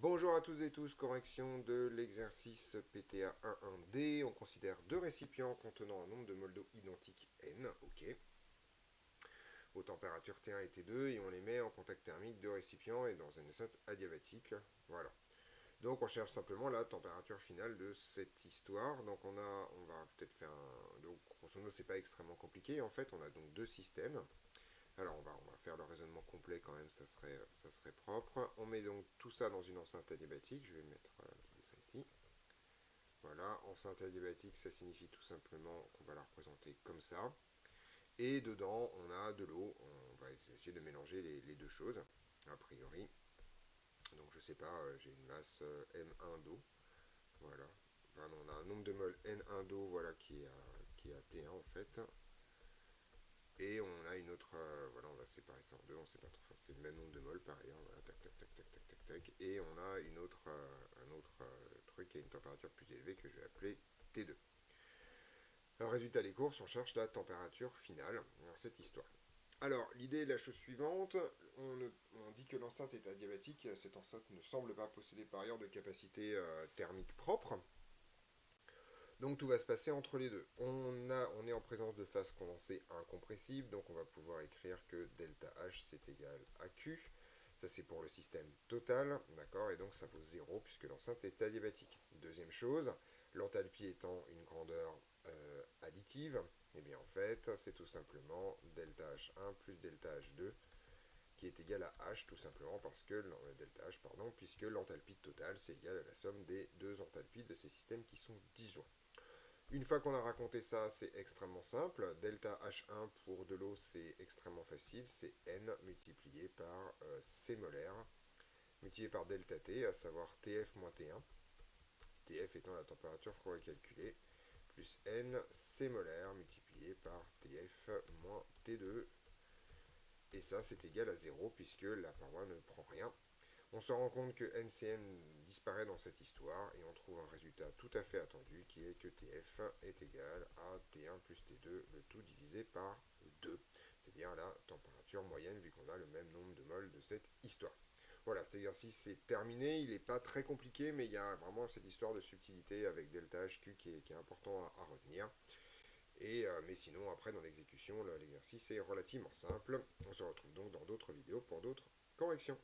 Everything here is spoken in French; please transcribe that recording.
Bonjour à tous et tous, correction de l'exercice PTA 11D. On considère deux récipients contenant un nombre de moles d'eau identique n, ok, aux températures T1 et T2, et on les met en contact thermique de récipients et dans une enceinte adiabatique. Voilà. Donc on cherche simplement la température finale de cette histoire. Donc on va peut-être faire un. Donc grosso modo, c'est pas extrêmement compliqué. En fait, on a donc deux systèmes. Alors on va faire le raisonnement complet quand même, ça serait propre. On met donc tout ça dans une enceinte adiabatique, je vais mettre le dessin ici. Voilà, enceinte adiabatique, ça signifie tout simplement qu'on va la représenter comme ça. Et dedans, on a de l'eau, on va essayer de mélanger les deux choses, a priori. Donc je sais pas, j'ai une masse M1 d'eau, voilà. Enfin, on a un nombre de moles N1 d'eau, voilà, qui est à T1 en fait. Et on a une autre, voilà, on va séparer ça en deux, on sait pas trop, enfin, c'est le même nombre de moles par ailleurs, voilà, tac, tac, tac, tac, tac, tac, tac. Et on a une autre, un autre truc qui a une température plus élevée que je vais appeler T2. Alors, résultat des courses, on cherche la température finale dans cette histoire. Alors, l'idée est la chose suivante, on dit que l'enceinte est adiabatique, cette enceinte ne semble pas posséder par ailleurs de capacité thermique propre. Donc tout va se passer entre les deux. On est en présence de phase condensée incompressible, donc on va pouvoir écrire que delta H c'est égal à Q. Ça c'est pour le système total, d'accord, et donc ça vaut 0 puisque l'enceinte est adiabatique. Deuxième chose, l'enthalpie étant une grandeur additive, et bien en fait c'est tout simplement delta H1 plus delta H2 qui est égal à H tout simplement parce que delta H pardon, puisque l'enthalpie totale c'est égal à la somme des deux enthalpies de ces systèmes qui sont disjoints. Une fois qu'on a raconté ça, c'est extrêmement simple. Delta H1 pour de l'eau, c'est extrêmement facile. C'est N multiplié par C molaire, multiplié par delta T, à savoir TF moins T1. TF étant la température qu'on va calculer, plus N C molaire multiplié par TF moins T2. Et ça, c'est égal à 0 puisque la paroi ne prend rien. On se rend compte que NCN disparaît dans cette histoire et on trouve un résultat tout à fait attendu qui est que TF est égal à T1 plus T2, le tout divisé par 2, c'est-à-dire la température moyenne vu qu'on a le même nombre de moles de cette histoire. Voilà, cet exercice est terminé, il n'est pas très compliqué, mais il y a vraiment cette histoire de subtilité avec delta HQ qui est important à retenir. Mais sinon, après, dans l'exécution, l'exercice est relativement simple. On se retrouve donc dans d'autres vidéos pour d'autres corrections.